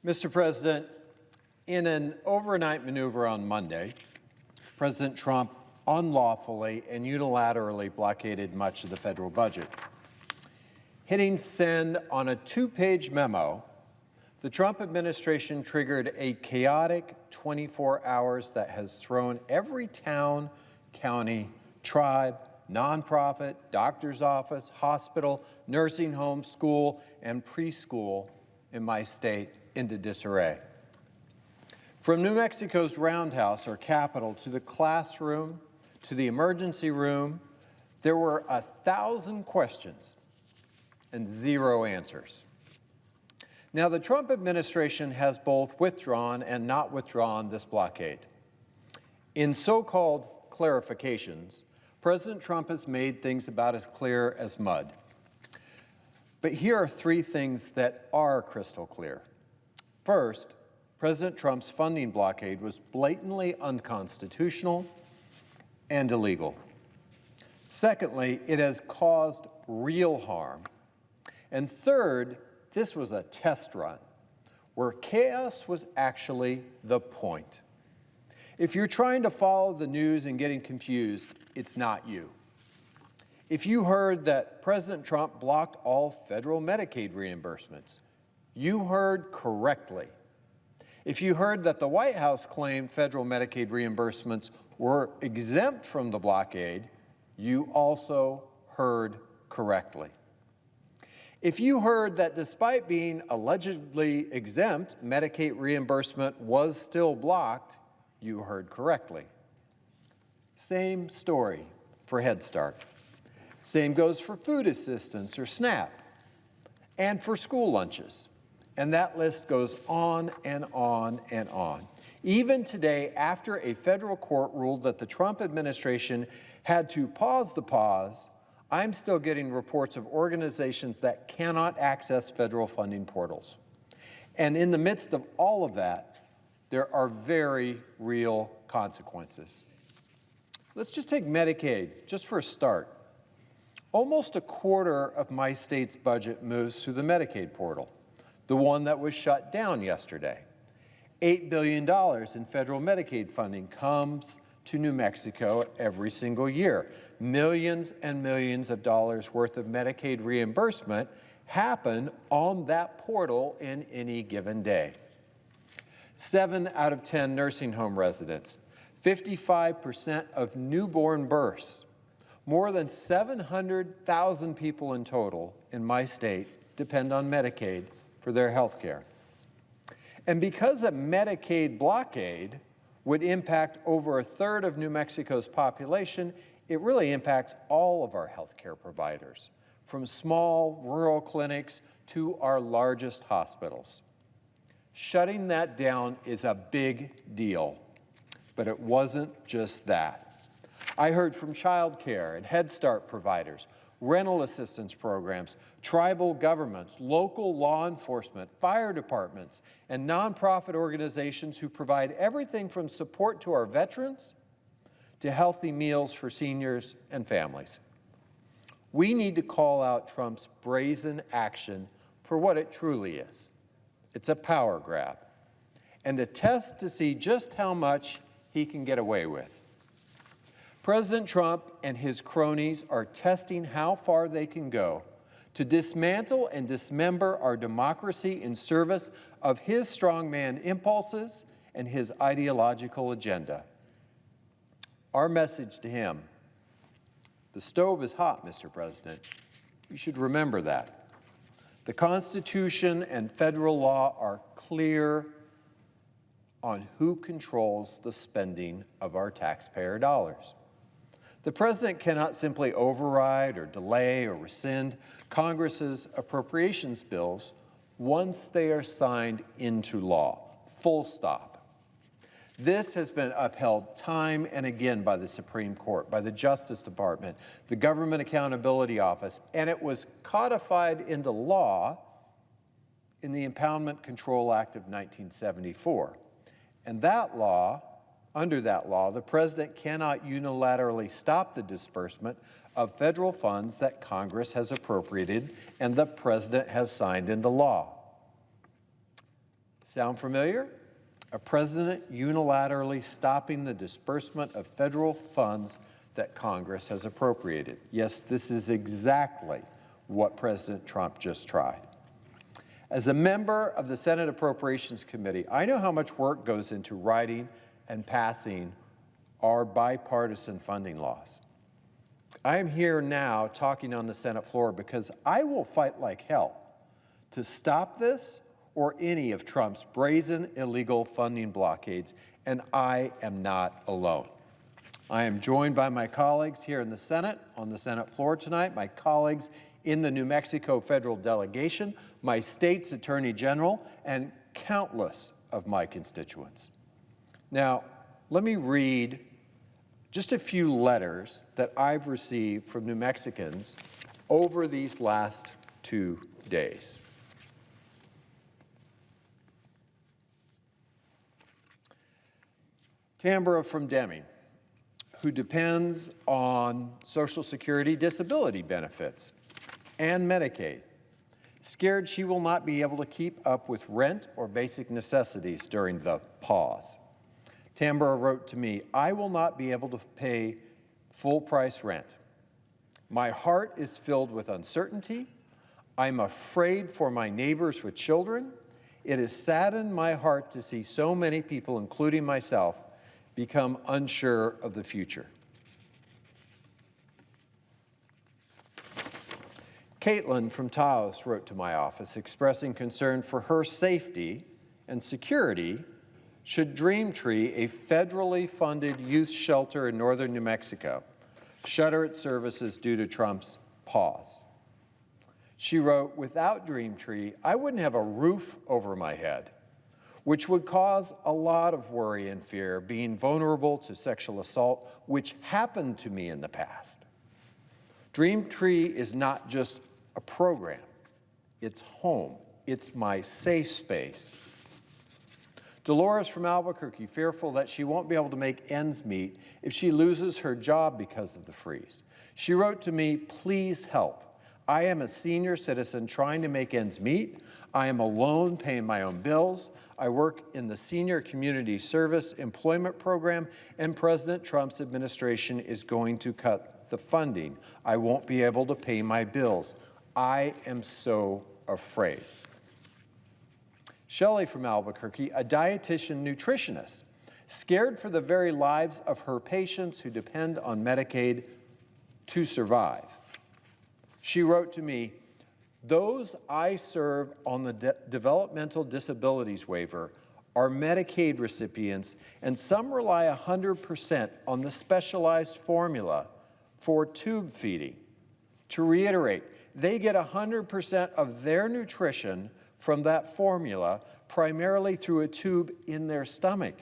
Mr. President, in an overnight maneuver on Monday, President Trump unlawfully and unilaterally blockaded much of the federal budget. Hitting send on a two-page memo, the Trump administration triggered a chaotic 24 hours that has thrown every town, county, tribe, nonprofit, doctor's office, hospital, nursing home, school, and preschool in my state into disarray. From New Mexico's roundhouse or capitol to the classroom, to the emergency room, there were 1,000 questions and 0 answers. Now, the Trump administration has both withdrawn and not withdrawn this blockade. In so-called clarifications, President Trump has made things about as clear as mud. But here are 3 things that are crystal clear. First, President Trump's funding blockade was blatantly unconstitutional and illegal. Secondly, it has caused real harm. And third, this was a test run where chaos was actually the point. If you're trying to follow the news and getting confused, it's not you. If you heard that President Trump blocked all federal Medicaid reimbursements, you heard correctly. If you heard that the White House claimed federal Medicaid reimbursements were exempt from the blockade, you also heard correctly. If you heard that despite being allegedly exempt, Medicaid reimbursement was still blocked, you heard correctly. Same story for Head Start. Same goes for food assistance or SNAP, and for school lunches. And that list goes on and on and on. Even today, after a federal court ruled that the Trump administration had to pause the pause, I'm still getting reports of organizations that cannot access federal funding portals. And in the midst of all of that, there are very real consequences. Let's just take Medicaid, just for a start. Almost a quarter of my state's budget moves through the Medicaid portal, the one that was shut down yesterday. $8 billion in federal Medicaid funding comes to New Mexico every single year. Millions and millions of dollars worth of Medicaid reimbursement happen on that portal in any given day. 7 out of 10 nursing home residents, 55% of newborn births, more than 700,000 people in total in my state depend on Medicaid for their health care. And because a Medicaid blockade would impact over 1/3 of New Mexico's population, it really impacts all of our health care providers, from small rural clinics to our largest hospitals. Shutting that down is a big deal, but it wasn't just that. I heard from child care and Head Start providers, rental assistance programs, tribal governments, local law enforcement, fire departments, and nonprofit organizations who provide everything from support to our veterans to healthy meals for seniors and families. We need to call out Trump's brazen action for what it truly is. It's a power grab and a test to see just how much he can get away with. President Trump and his cronies are testing how far they can go to dismantle and dismember our democracy in service of his strongman impulses and his ideological agenda. Our message to him: the stove is hot, Mr. President. You should remember that. The Constitution and federal law are clear on who controls the spending of our taxpayer dollars. The president cannot simply override or delay or rescind Congress's appropriations bills once they are signed into law, full stop. This has been upheld time and again by the Supreme Court, by the Justice Department, the Government Accountability Office, and it was codified into law in the Impoundment Control Act of 1974. And that law, under that law, the president cannot unilaterally stop the disbursement of federal funds that Congress has appropriated and the president has signed into law. Sound familiar? A president unilaterally stopping the disbursement of federal funds that Congress has appropriated. Yes, this is exactly what President Trump just tried. As a member of the Senate Appropriations Committee, I know how much work goes into writing and passing our bipartisan funding laws. I am here now talking on the Senate floor because I will fight like hell to stop this or any of Trump's brazen illegal funding blockades, and I am not alone. I am joined by my colleagues here in the Senate, on the Senate floor tonight, my colleagues in the New Mexico federal delegation, my state's attorney general, and countless of my constituents. Now, let me read just a few letters that I've received from New Mexicans over these last 2 days. Tambra from Deming, who depends on Social Security disability benefits and Medicaid, scared she will not be able to keep up with rent or basic necessities during the pause. Tambra wrote to me, "I will not be able to pay full-price rent. My heart is filled with uncertainty. I'm afraid for my neighbors with children. It has saddened my heart to see so many people, including myself, become unsure of the future." Caitlin from Taos wrote to my office expressing concern for her safety and security should Dreamtree, a federally funded youth shelter in northern New Mexico, shutter its services due to Trump's pause. She wrote, "Without Dreamtree, I wouldn't have a roof over my head, which would cause a lot of worry and fear, being vulnerable to sexual assault, which happened to me in the past. Dreamtree is not just a program, it's home, it's my safe space." Dolores from Albuquerque, fearful that she won't be able to make ends meet if she loses her job because of the freeze. She wrote to me, "Please help. I am a senior citizen trying to make ends meet. I am alone paying my own bills. I work in the Senior Community Service Employment Program, and President Trump's administration is going to cut the funding. I won't be able to pay my bills. I am so afraid." Shelley from Albuquerque, a dietitian nutritionist, scared for the very lives of her patients who depend on Medicaid to survive. She wrote to me, "Those I serve on the developmental disabilities waiver are Medicaid recipients, and some rely 100% on the specialized formula for tube feeding. To reiterate, they get 100% of their nutrition from that formula, primarily through a tube in their stomach.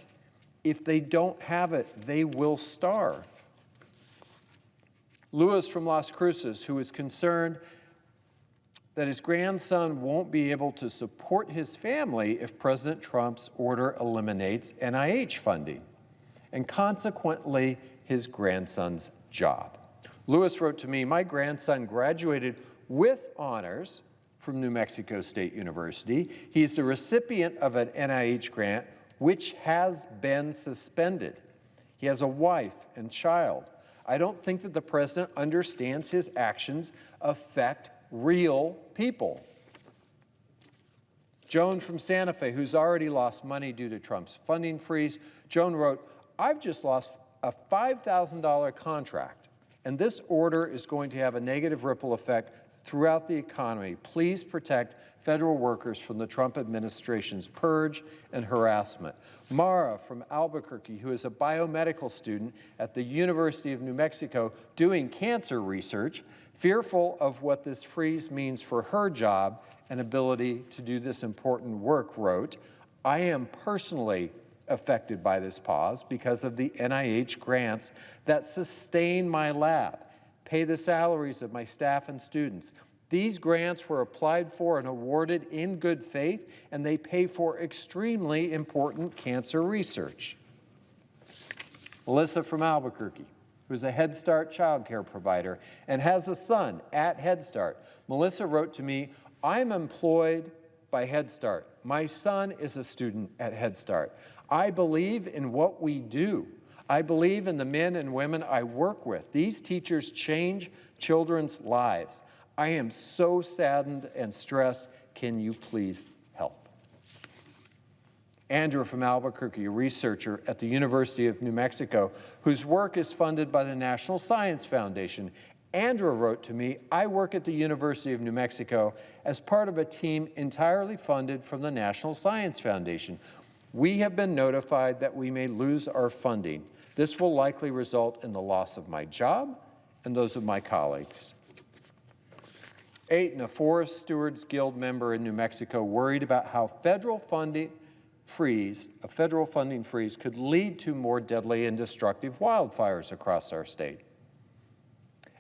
If they don't have it, they will starve." Louis from Las Cruces, who is concerned that his grandson won't be able to support his family if President Trump's order eliminates NIH funding, and consequently his grandson's job. Louis wrote to me, "My grandson graduated with honors from New Mexico State University. He's the recipient of an NIH grant, which has been suspended. He has a wife and child. I don't think that the president understands his actions affect real people." Joan from Santa Fe, who's already lost money due to Trump's funding freeze, Joan wrote, "I've just lost a $5,000 contract, and this order is going to have a negative ripple effect throughout the economy. Please protect federal workers from the Trump administration's purge and harassment." Mara from Albuquerque, who is a biomedical student at the University of New Mexico doing cancer research, fearful of what this freeze means for her job and ability to do this important work, wrote, "I am personally affected by this pause because of the NIH grants that sustain my lab, pay the salaries of my staff and students. These grants were applied for and awarded in good faith, and they pay for extremely important cancer research." Melissa from Albuquerque, who's a Head Start child care provider and has a son at Head Start. Melissa wrote to me, "I'm employed by Head Start. My son is a student at Head Start. I believe in what we do. I believe in the men and women I work with. These teachers change children's lives. I am so saddened and stressed. Can you please help? Andrew from Albuquerque, a researcher at the University of New Mexico, whose work is funded by the National Science Foundation. Andrew wrote to me, I work at the University of New Mexico as part of a team entirely funded from the National Science Foundation. We have been notified that we may lose our funding. This will likely result in the loss of my job and those of my colleagues. Aiton, a Forest Stewards Guild member in New Mexico, worried about how a federal funding freeze could lead to more deadly and destructive wildfires across our state.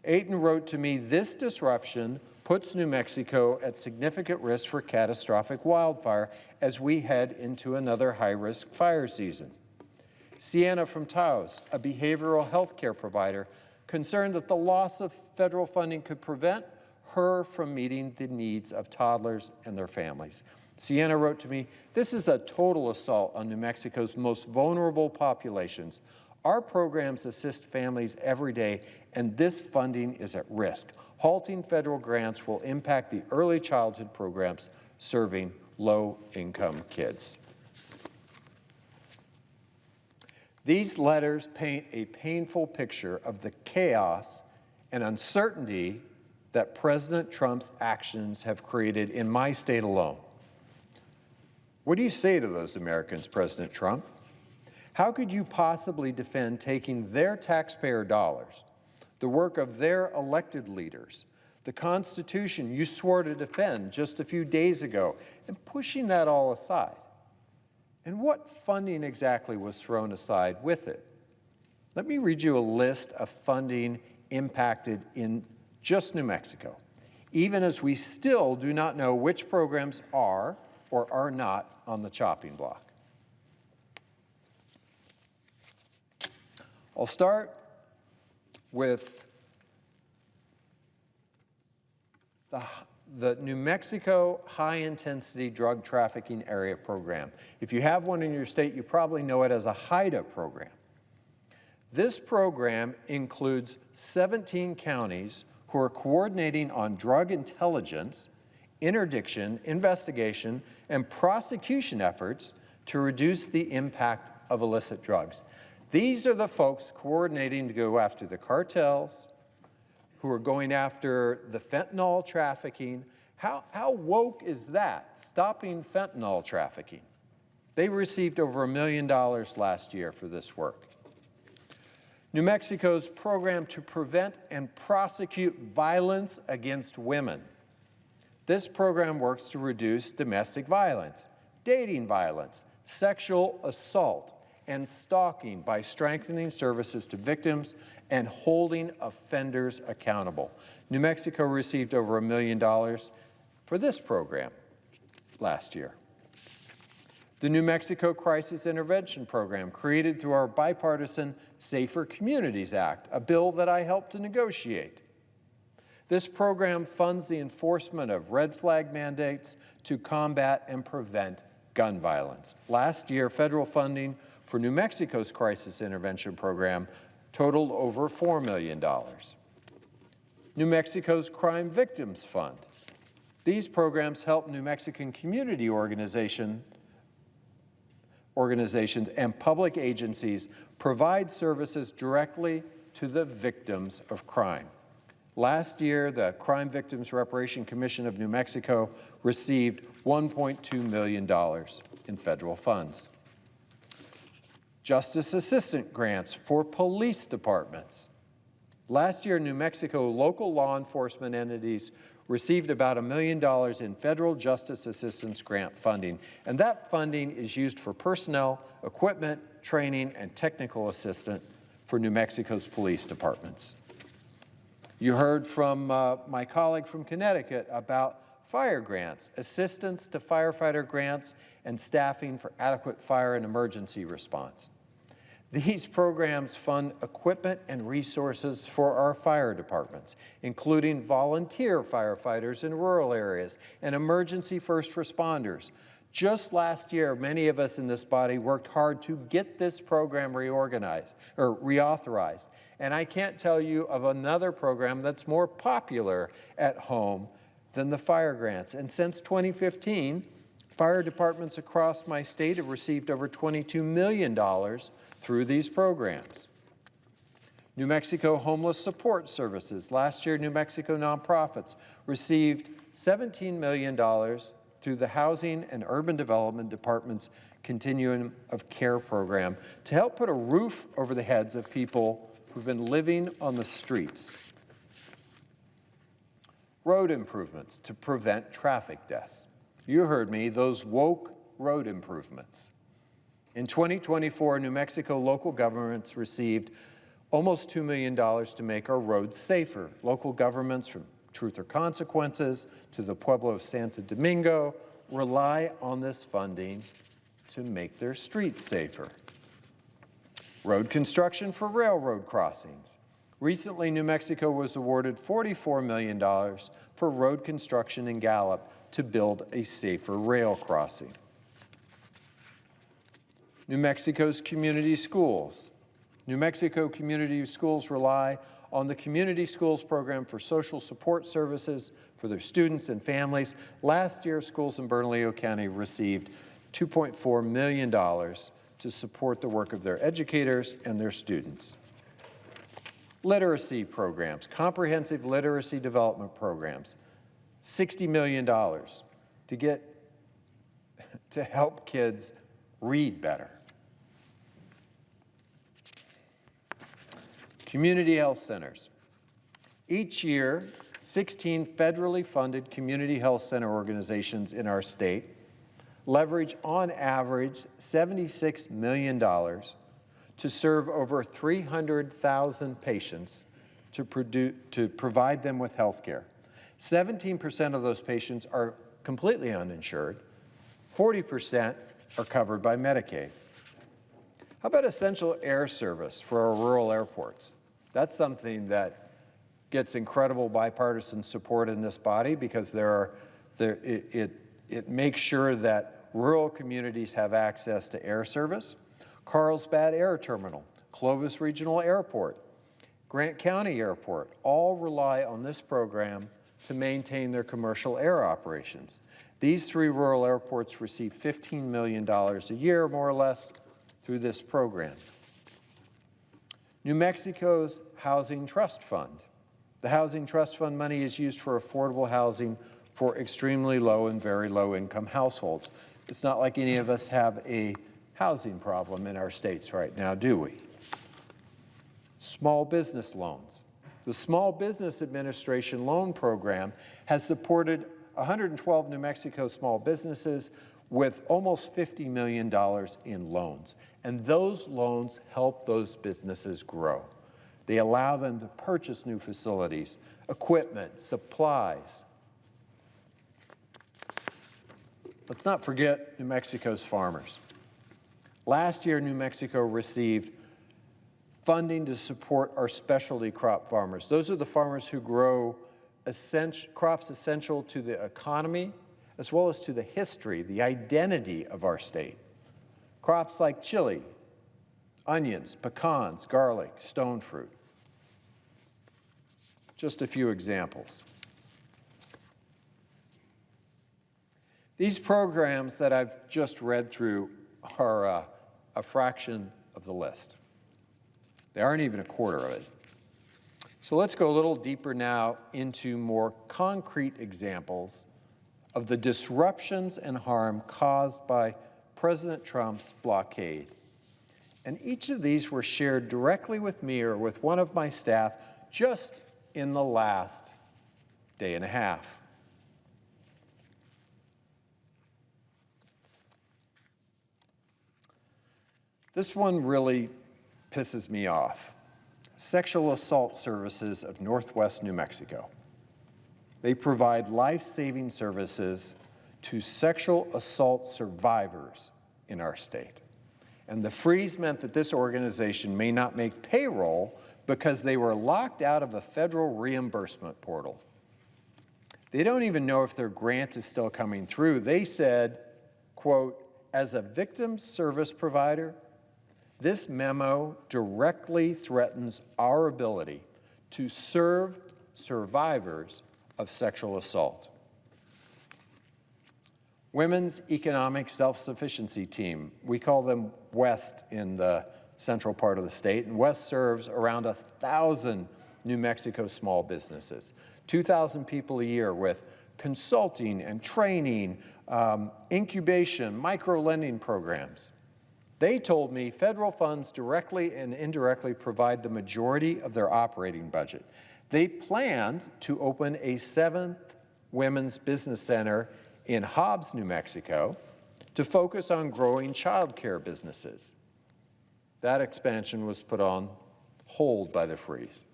Aiton wrote to me, this disruption puts New Mexico at significant risk for catastrophic wildfire as we head into another high-risk fire season. Sienna from Taos, a behavioral health care provider, concerned that the loss of federal funding could prevent her from meeting the needs of toddlers and their families. Sienna wrote to me, this is a total assault on New Mexico's most vulnerable populations. Our programs assist families every day, and this funding is at risk. Halting federal grants will impact the early childhood programs serving low-income kids. These letters paint a painful picture of the chaos and uncertainty that President Trump's actions have created in my state alone. What do you say to those Americans, President Trump? How could you possibly defend taking their taxpayer dollars, the work of their elected leaders, the Constitution you swore to defend just a few days ago, and pushing that all aside? And what funding exactly was thrown aside with it? Let me read you a list of funding impacted in just New Mexico, even as we still do not know which programs are or are not on the chopping block. I'll start with the New Mexico High-Intensity Drug Trafficking Area Program. If you have one in your state, you probably know it as a HIDTA program. This program includes 17 counties who are coordinating on drug intelligence, interdiction, investigation, and prosecution efforts to reduce the impact of illicit drugs. These are the folks coordinating to go after the cartels, who are going after the fentanyl trafficking. How woke is that, stopping fentanyl trafficking? They received over $1 million last year for this work. New Mexico's program to prevent and prosecute violence against women. This program works to reduce domestic violence, dating violence, sexual assault, and stalking by strengthening services to victims and holding offenders accountable. New Mexico received over $1 million for this program last year. The New Mexico Crisis Intervention Program, created through our bipartisan Safer Communities Act, a bill that I helped to negotiate. This program funds the enforcement of red flag mandates to combat and prevent gun violence. Last year, federal funding for New Mexico's Crisis Intervention Program totaled over $4 million. New Mexico's Crime Victims Fund. These programs help New Mexican community organizations and public agencies provide services directly to the victims of crime. Last year, the Crime Victims Reparation Commission of New Mexico received $1.2 million in federal funds. Justice assistant grants for police departments. Last year, New Mexico local law enforcement entities received about $1 million in federal justice assistance grant funding, and that funding is used for personnel, equipment, training, and technical assistance for New Mexico's police departments. You heard from my colleague from Connecticut about fire grants, assistance to firefighter grants, and staffing for adequate fire and emergency response. These programs fund equipment and resources for our fire departments, including volunteer firefighters in rural areas and emergency first responders, Just last year, many of us in this body worked hard to get this program reorganized or reauthorized. And I can't tell you of another program that's more popular at home than the fire grants. And since 2015, fire departments across my state have received over $22 million through these programs. New Mexico Homeless Support Services. Last year, New Mexico nonprofits received $17 million through the Housing and Urban Development Department's Continuum of Care program to help put a roof over the heads of people who've been living on the streets. Road improvements to prevent traffic deaths. You heard me, those woke road improvements. In 2024, New Mexico local governments received almost $2 million to make our roads safer. Local governments from Truth or Consequences to the Pueblo of Santo Domingo rely on this funding to make their streets safer. Road construction for railroad crossings. Recently, New Mexico was awarded $44 million for road construction in Gallup to build a safer rail crossing. New Mexico's community schools. New Mexico community schools rely on the Community Schools Program for social support services for their students and families. Last year, schools in Bernalillo County received $2.4 million to support the work of their educators and their students. Literacy programs, comprehensive literacy development programs, $60 million to help kids read better. Community health centers. Each year, 16 federally funded community health center organizations in our state leverage on average $76 million to serve over 300,000 patients to provide them with health care. 17% of those patients are completely uninsured. 40% are covered by Medicaid. How about essential air service for our rural airports? That's something that gets incredible bipartisan support in this body because it makes sure that rural communities have access to air service. Carlsbad Air Terminal, Clovis Regional Airport, Grant County Airport all rely on this program to maintain their commercial air operations. These three rural airports receive $15 million a year, more or less, through this program. New Mexico's Housing Trust Fund. The Housing Trust Fund money is used for affordable housing for extremely low and very low income households. It's not like any of us have a housing problem in our states right now, do we? Small business loans. The Small Business Administration loan program has supported 112 New Mexico small businesses with almost $50 million in loans. And those loans help those businesses grow. They allow them to purchase new facilities, equipment, supplies. Let's not forget New Mexico's farmers. Last year, New Mexico received funding to support our specialty crop farmers. Those are the farmers who grow crops essential to the economy, as well as to the history, the identity of our state. Crops like chili, onions, pecans, garlic, stone fruit. Just a few examples. These programs that I've just read through are a fraction of the list. They aren't even a quarter of it. So let's go a little deeper now into more concrete examples of the disruptions and harm caused by President Trump's blockade. And each of these were shared directly with me or with one of my staff just in the last day and a half. This one really pisses me off. Sexual Assault Services of Northwest New Mexico. They provide life-saving services to sexual assault survivors in our state. And the freeze meant that this organization may not make payroll because they were locked out of a federal reimbursement portal. They don't even know if their grant is still coming through. They said, quote, "As a victim service provider, this memo directly threatens our ability to serve survivors of sexual assault." Women's Economic Self-Sufficiency Team, we call them WEST in the central part of the state, and WEST serves around 1,000 New Mexico small businesses, 2,000 people a year with consulting and training, incubation, micro-lending programs. They told me federal funds directly and indirectly provide the majority of their operating budget. They planned to open a 7th women's business center in Hobbs, New Mexico, to focus on growing child care businesses. That expansion was put on hold by the freeze.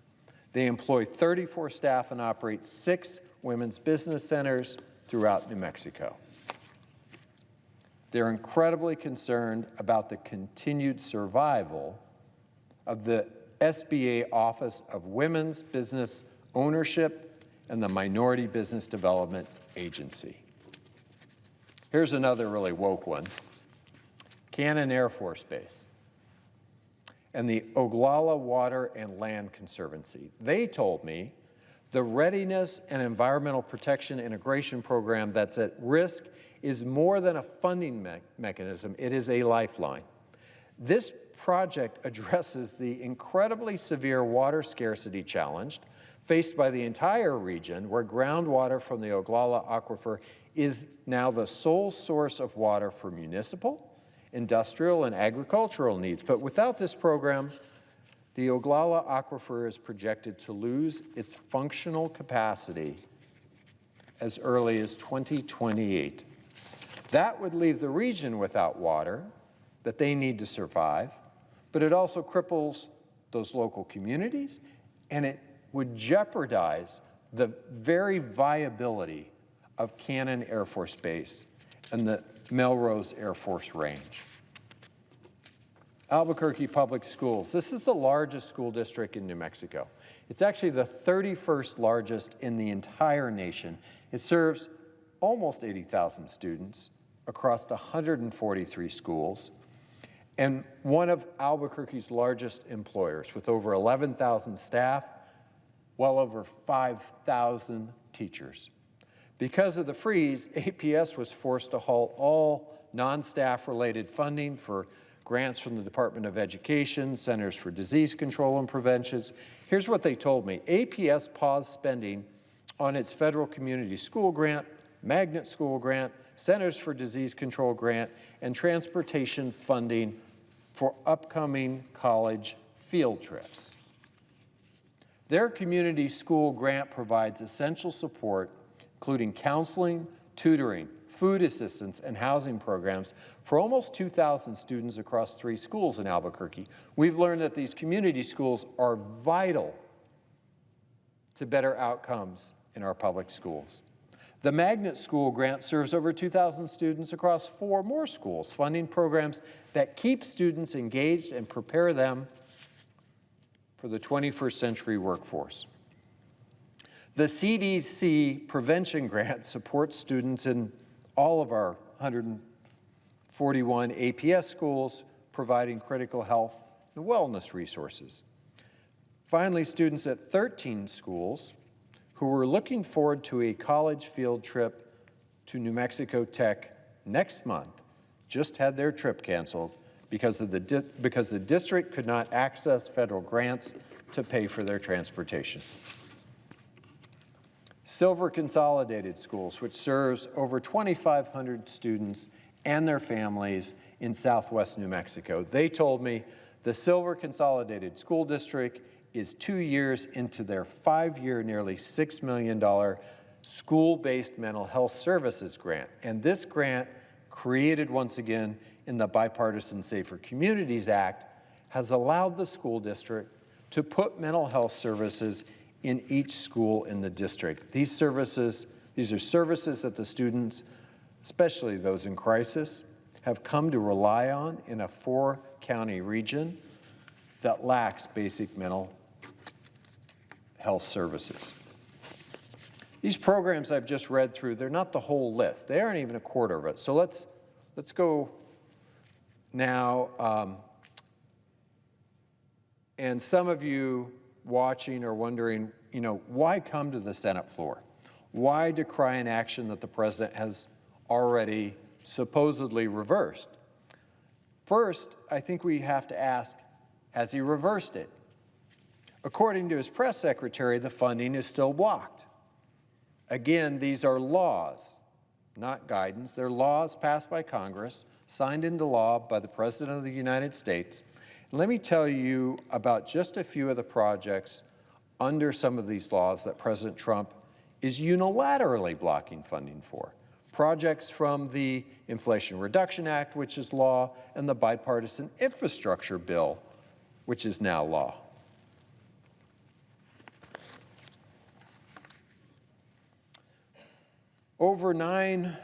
They employ 34 staff and operate 6 women's business centers throughout New Mexico. They're incredibly concerned about the continued survival of the SBA Office of Women's Business Ownership and the Minority Business Development Agency. Here's another really woke one. Cannon Air Force Base and the Oglala Water and Land Conservancy. They told me the Readiness and Environmental Protection Integration Program that's at risk is more than a funding mechanism, it is a lifeline. This project addresses the incredibly severe water scarcity challenge faced by the entire region, where groundwater from the Oglala Aquifer is now the sole source of water for municipal, industrial, and agricultural needs. But without this program, the Oglala Aquifer is projected to lose its functional capacity as early as 2028. That would leave the region without water that they need to survive, but it also cripples those local communities, and it would jeopardize the very viability of Cannon Air Force Base and the Melrose Air Force Range. Albuquerque Public Schools. This is the largest school district in New Mexico. It's actually the 31st largest in the entire nation. It serves almost 80,000 students across 143 schools, and one of Albuquerque's largest employers with over 11,000 staff, well over 5,000 teachers. Because of the freeze, APS was forced to halt all non-staff related funding for grants from the Department of Education, Centers for Disease Control and Prevention. Here's what they told me. APS paused spending on its federal community school grant, magnet school grant, Centers for Disease Control grant, and transportation funding for upcoming college field trips. Their community school grant provides essential support, including counseling, tutoring, food assistance, and housing programs for almost 2,000 students across 3 schools in Albuquerque. We've learned that these community schools are vital to better outcomes in our public schools. The Magnet School Grant serves over 2,000 students across 4 more schools, funding programs that keep students engaged and prepare them for the 21st century workforce. The CDC Prevention Grant supports students in all of our 141 APS schools, providing critical health and wellness resources. Finally, students at 13 schools who were looking forward to a college field trip to New Mexico Tech next month just had their trip canceled because the district could not access federal grants to pay for their transportation. Silver Consolidated Schools, which serves over 2,500 students and their families in southwest New Mexico. They told me the Silver Consolidated School District is 2 years into their 5-year, nearly $6 million school-based mental health services grant. And this grant, created once again in the Bipartisan Safer Communities Act, has allowed the school district to put mental health services in each school in the district. These are services that the students, especially those in crisis, have come to rely on in a 4-county region that lacks basic mental health services. These programs I've just read through, they're not the whole list. They aren't even a quarter of it. So let's Let's go now, and some of you watching are wondering, why come to the Senate floor? Why decry an action that the president has already supposedly reversed? First, I think we have to ask, has he reversed it? According to his press secretary, the funding is still blocked. Again, these are laws, not guidance. They're laws passed by Congress, signed into law by the President of the United States. And let me tell you about just a few of the projects under some of these laws that President Trump is unilaterally blocking funding for. Projects from the Inflation Reduction Act, which is law, and the bipartisan infrastructure bill, which is now law. Over $9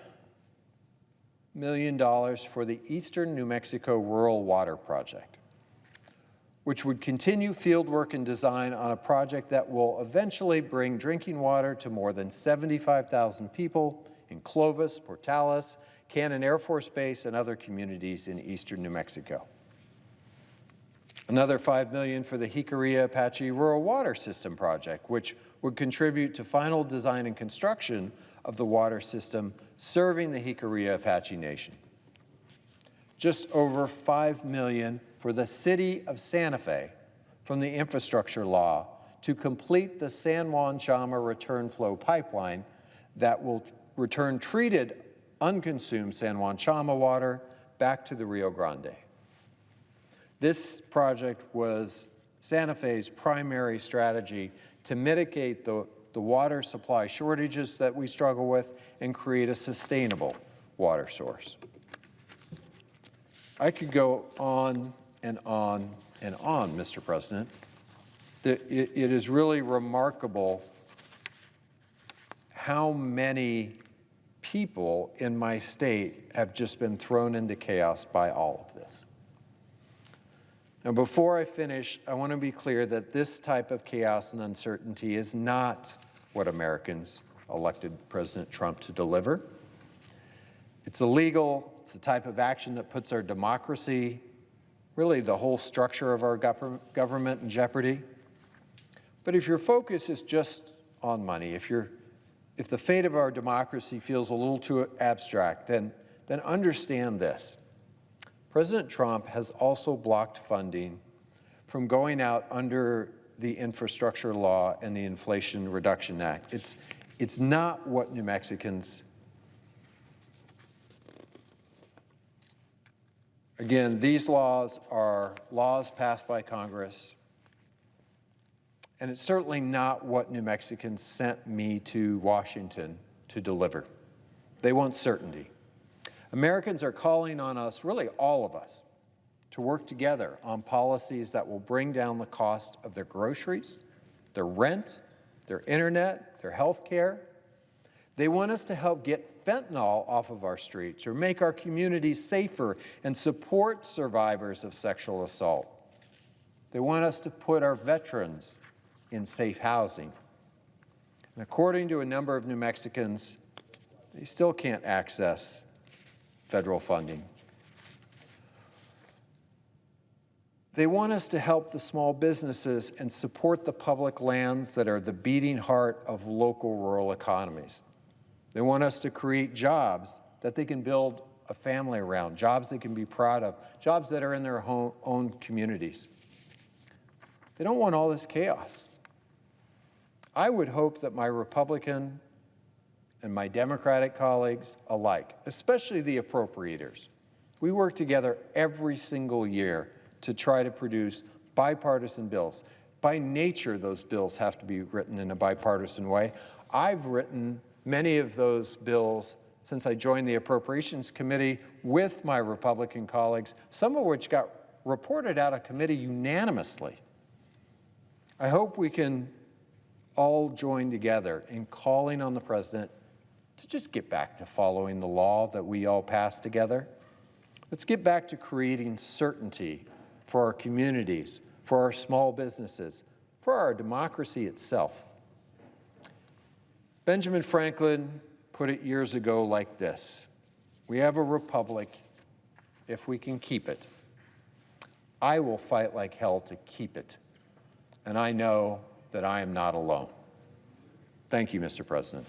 million for the Eastern New Mexico Rural Water Project, which would continue field work and design on a project that will eventually bring drinking water to more than 75,000 people in Clovis, Portales, Cannon Air Force Base, and other communities in eastern New Mexico. Another $5 million for the Jicarilla Apache Rural Water System project, which would contribute to final design and construction of the water system serving the Jicarilla Apache Nation. Just over $5 million for the city of Santa Fe from the infrastructure law to complete the San Juan Chama return flow pipeline that will return treated, unconsumed San Juan Chama water back to the Rio Grande. This project was Santa Fe's primary strategy to mitigate the water supply shortages that we struggle with and create a sustainable water source. I could go on and on and on, Mr. President. It is really remarkable how many people in my state have just been thrown into chaos by all of this. Now, before I finish, I want to be clear that this type of chaos and uncertainty is not what Americans elected President Trump to deliver. It's illegal. It's the type of action that puts our democracy, really the whole structure of our government, in jeopardy. But if your focus is just on money, if the fate of our democracy feels a little too abstract, then understand this. President Trump has also blocked funding from going out under the infrastructure law and the Inflation Reduction Act. It's not what New Mexicans, again, these laws are laws passed by Congress, and it's certainly not what New Mexicans sent me to Washington to deliver. They want certainty. Americans are calling on us, really all of us, to work together on policies that will bring down the cost of their groceries, their rent, their internet, their health care. They want us to help get fentanyl off of our streets or make our communities safer and support survivors of sexual assault. They want us to put our veterans in safe housing. And according to a number of New Mexicans, they still can't access federal funding. They want us to help the small businesses and support the public lands that are the beating heart of local rural economies. They want us to create jobs that they can build a family around, jobs they can be proud of, jobs that are in their own communities. They don't want all this chaos. I would hope that my Republican and my Democratic colleagues alike, especially the appropriators, we work together every single year to try to produce bipartisan bills. By nature, those bills have to be written in a bipartisan way. I've written many of those bills since I joined the Appropriations Committee with my Republican colleagues, some of which got reported out of committee unanimously. I hope we can all join together in calling on the president to just get back to following the law that we all passed together. Let's get back to creating certainty for our communities, for our small businesses, for our democracy itself. Benjamin Franklin put it years ago like this: we have a republic if we can keep it. I will fight like hell to keep it, and I know that I am not alone. Thank you, Mr. President.